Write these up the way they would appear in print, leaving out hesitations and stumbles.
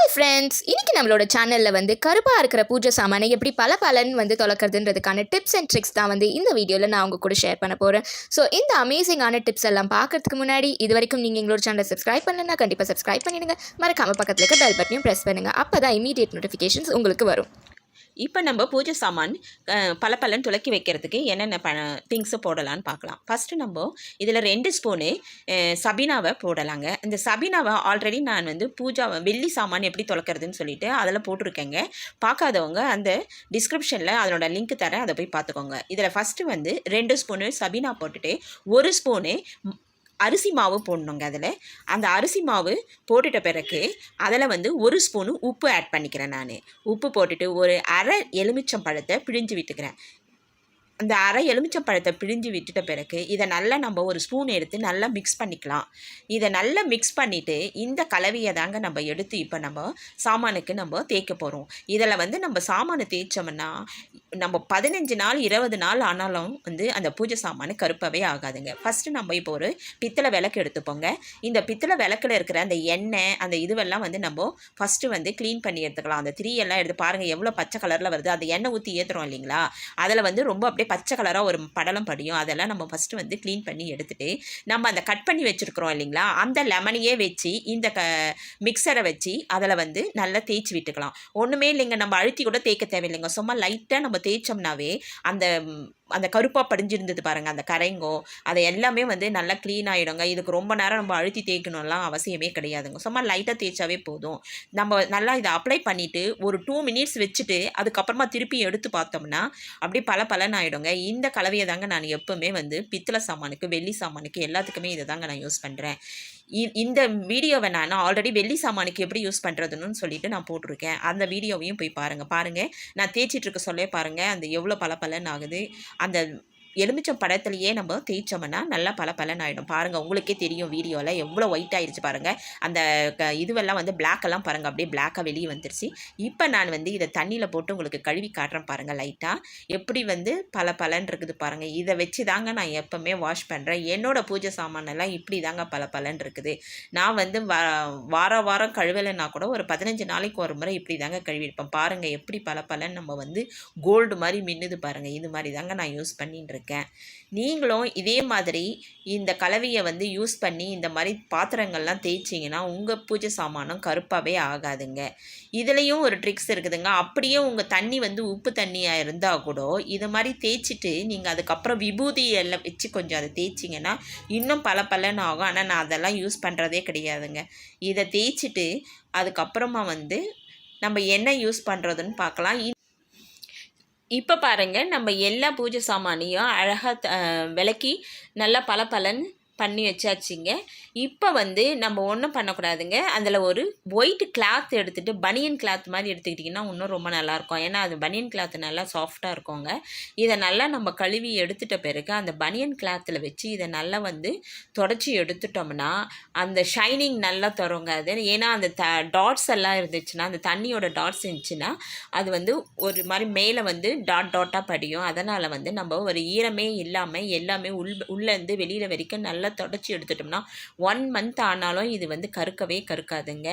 Hi friends, இன்றைக்கி நம்மளோட சேனலில் வந்து கருப்பாக இருக்கிற பூஜை சாமானை எப்படி பலன் வந்து தொலைக்கிறதுன்றதுக்கான டிப்ஸ் அண்ட் ட்ரிக்ஸ் தான் வந்து இந்த வீடியோவில் நான் உங்கள் கூட ஷேர் பண்ண போகிறேன். ஸோ இந்த அமேசிங்கான டிப்ஸ் எல்லாம் பார்க்கறதுக்கு முன்னாடி இது வரைக்கும் நீங்கள் எங்களோட சேனலை சப்ஸ்கிரைப் பண்ணலன்னா கண்டிப்பாக சப்ஸ்கிரைப் பண்ணிடுங்க. மறக்காமல் பக்கத்தில் இருக்க பெல் பட்டனையும் ப்ரெஸ் பண்ணுங்கள். அப்போ தான் இமீடியட் நோட்டிஃபிகேஷன்ஸ் உங்களுக்கு வரும். இப்போ நம்ம பூஜை சாமான் பலன்னு துலக்கி வைக்கிறதுக்கு என்னென்ன திங்ஸை போடலான்னு பார்க்கலாம். ஃபஸ்ட்டு நம்ம இதில் 2 ஸ்பூனு சபீனாவை போடலாங்க. இந்த சபீனாவை ஆல்ரெடி நான் வந்து வெள்ளி சாமான் எப்படி துலக்கிறதுன்னு சொல்லிட்டு அதில் போட்டிருக்கேங்க. பார்க்காதவங்க அந்த டிஸ்கிரிப்ஷனில் அதனோட லிங்க் தரேன், அதை போய் பார்த்துக்கோங்க. இதில் ஃபஸ்ட்டு வந்து 2 ஸ்பூனு சபீனா போட்டுட்டு 1 ஸ்பூனு அரிசி மாவு போடணுங்க. அதில் அந்த அரிசி மாவு போட்டுட்ட பிறகு அதில் வந்து 1 ஸ்பூனு உப்பு ஆட் பண்ணிக்கிறேன். நான் உப்பு போட்டுட்டு ஒரு அரை எலுமிச்சம் பழத்தை பிழிஞ்சு விட்டுக்கிறேன். அந்த அரை எலுமிச்சம் பழத்தை பிழிஞ்சு விட்டுட்ட பிறகு இதை நல்லா நம்ம ஒரு ஸ்பூன் எடுத்து நல்லா மிக்ஸ் பண்ணிக்கலாம். இதை நல்லா மிக்ஸ் பண்ணிவிட்டு இந்த கலவையை தாங்க நம்ம எடுத்து இப்போ நம்ம சாமானுக்கு நம்ம தேய்க்க போகிறோம். இதில் வந்து நம்ம சாமானை தேய்ச்சோம்னா நம்ம 15 நாள் 20 நாள் ஆனாலும் வந்து அந்த பூஜை சாமானு கருப்பாகவே ஆகாதுங்க. ஃபஸ்ட்டு நம்ம இப்போ ஒரு பித்தளை விளக்கு எடுத்துப்போங்க. இந்த பித்தளை விளக்கில் இருக்கிற அந்த எண்ணெய் அந்த இதுவெல்லாம் வந்து நம்ம ஃபஸ்ட்டு வந்து க்ளீன் பண்ணி எடுத்துக்கலாம். அந்த திரியெல்லாம் எடுத்து பாருங்கள் எவ்வளோ பச்சை கலரில் வருது. அந்த எண்ணெய் ஊற்றி ஏற்றுறோம் இல்லைங்களா, அதில் வந்து ரொம்ப அப்படியே பச்சை கலராக ஒரு படலம் படியும். அதெல்லாம் நம்ம ஃபஸ்ட்டு வந்து க்ளீன் பண்ணி எடுத்துகிட்டு நம்ம அந்த கட் பண்ணி வச்சுருக்கிறோம் இல்லைங்களா, அந்த லெமனையே வச்சு இந்த மிக்சரை வச்சு அதில் வந்து நல்லா தேய்ச்சி விட்டுக்கலாம். ஒன்றுமே இல்லைங்க, நம்ம அழுத்தி கூட தேய்க்க தேவையில்லைங்க. சும்மா லைட்டாக நம்ம தேய்ச்சோம்னாவே அந்த கருப்பாக படிஞ்சிருந்தது பாருங்கள், அந்த கரைங்கோ அதை எல்லாமே வந்து நல்லா க்ளீன் ஆகிடுங்க. இதுக்கு ரொம்ப நேரம் நம்ம அழுத்தி தேய்க்கணும்லாம் அவசியமே கிடையாதுங்க. சும்மா லைட்டாக தேய்ச்சாவே போதும். நம்ம நல்லா இதை அப்ளை பண்ணிவிட்டு ஒரு 2 மினிட்ஸ் வச்சுட்டு அதுக்கப்புறமா திருப்பி எடுத்து பார்த்தோம்னா அப்படி பலன்னு ஆகிடுங்க. இந்த கலவையை தாங்க நான் எப்போவுமே வந்து பித்தளை சாமானுக்கு வெள்ளி சாமானுக்கு எல்லாத்துக்குமே இதை தாங்க நான் யூஸ் பண்ணுறேன். இந்த வீடியோவை நான் ஆல்ரெடி வெள்ளி சாமானுக்கு எப்படி யூஸ் பண்ணுறதுன்னு சொல்லிட்டு நான் போட்டிருக்கேன். அந்த வீடியோவையும் போய் பாருங்கள். நான் தேய்ச்சிட்டு இருக்க சொல்லே பாருங்கள் அந்த எவ்வளோ பலன்னு ஆகுது. அந்த எலுமிச்சம் பழத்துலையே நம்ம தேய்ச்சோம்னா நல்லா பலன்னு ஆகிடும். பாருங்கள், உங்களுக்கே தெரியும் வீடியோவில் எவ்வளோ ஒயிட் ஆகிடுச்சு பாருங்கள். அந்த இதுவெல்லாம் வந்து பிளாக்கெல்லாம் பாருங்கள் அப்படியே பிளாக்காக வெளியே வந்துருச்சு. இப்போ நான் வந்து இதை தண்ணியில் போட்டு உங்களுக்கு கழுவி காட்டுறேன் பாருங்கள். லைட்டாக எப்படி வந்து பலன்னு இருக்குது பாருங்கள். இதை வச்சு தாங்க நான் எப்போவுமே வாஷ் பண்ணுறேன். என்னோடய பூஜை சாமானெல்லாம் இப்படி தாங்க பலன்னு இருக்குது. நான் வந்து வாரம் கழுவலைன்னா கூட ஒரு 15 நாளைக்கு ஒரு முறை இப்படி தாங்க கழுவிருப்பேன். பாருங்கள் எப்படி பலன்னு நம்ம வந்து கோல்டு மாதிரி மின்னுது பாருங்கள். இது மாதிரி தாங்க நான் யூஸ் பண்ணிட்டு இருக்கேன். நீங்களும் இதே மாதிரி இந்த கலவையை வந்து யூஸ் பண்ணி இந்த மாதிரி பாத்திரங்கள்லாம் தேய்ச்சிங்கன்னா உங்கள் பூஜை சாமானும் கருப்பாகவே ஆகாதுங்க. இதுலேயும் ஒரு ட்ரிக்ஸ் இருக்குதுங்க. அப்படியே உங்கள் தண்ணி வந்து உப்பு தண்ணியாக இருந்தால் கூட இது மாதிரி தேய்ச்சிட்டு நீங்கள் அதுக்கப்புறம் விபூதி எல்லாம் வச்சு கொஞ்சம் அதை தேய்ச்சிங்கன்னா இன்னும் பலன்னு ஆகும். ஆனால் நான் அதெல்லாம் யூஸ் பண்ணுறதே கிடையாதுங்க. இதை தேய்ச்சிட்டு அதுக்கப்புறமா வந்து நம்ம என்ன யூஸ் பண்ணுறதுன்னு பார்க்கலாம். இப்போ பாருங்கள், நம்ம எல்லா பூஜை சாமானையும் அழகாக விளக்கி நல்லா பலன்னு பண்ணி வச்சாச்சுங்க. இப்போ வந்து நம்ம ஒன்றும் பண்ணக்கூடாதுங்க. அதில் ஒரு ஒயிட் கிளாத் எடுத்துகிட்டு பனியன் கிளாத் மாதிரி எடுத்துக்கிட்டிங்கன்னா இன்னும் ரொம்ப நல்லாயிருக்கும். ஏன்னா அது பனியன் கிளாத் நல்லா சாஃப்டாக இருக்குங்க. இதை நல்லா நம்ம கழுவி எடுத்துட்ட பிறகு அந்த பனியன் கிளாத்தில் வச்சு இதை நல்லா வந்து தொடச்சி எடுத்துட்டோம்னா அந்த ஷைனிங் நல்லா தருங்க. அது ஏன்னா அந்த டாட்ஸ் எல்லாம் இருந்துச்சுன்னா, அந்த தண்ணியோட டாட்ஸ் இருந்துச்சுன்னா அது வந்து ஒரு மாதிரி மேலே வந்து டாட்டாக படியும். அதனால் வந்து நம்ம ஒரு ஈரமே இல்லாமல் எல்லாமே உள்ளேருந்து வெளியில் வரைக்கும் நல்லா தொடச்சி எடுத்துட்டோம்னா 1 மந்த் ஆனாலும் இது வந்து கருக்காதுங்க.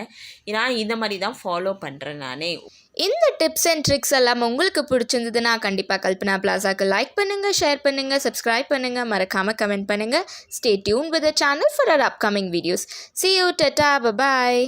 நான் இந்த மாதிரி தான் ஃபாலோ பண்ணுறேன் நானே. இந்த டிப்ஸ் அண்ட் ட்ரிக்ஸ் எல்லாம் உங்களுக்கு பிடிச்சிருந்ததுன்னா கண்டிப்பாக கல்பனா பிளாசாக்கு லைக் பண்ணுங்கள், ஷேர் பண்ணுங்கள், சப்ஸ்கிரைப் பண்ணுங்கள், மறக்காமல் கமெண்ட் பண்ணுங்கள். Stay tune with the channel for our upcoming videos. See you, tata, bye bye.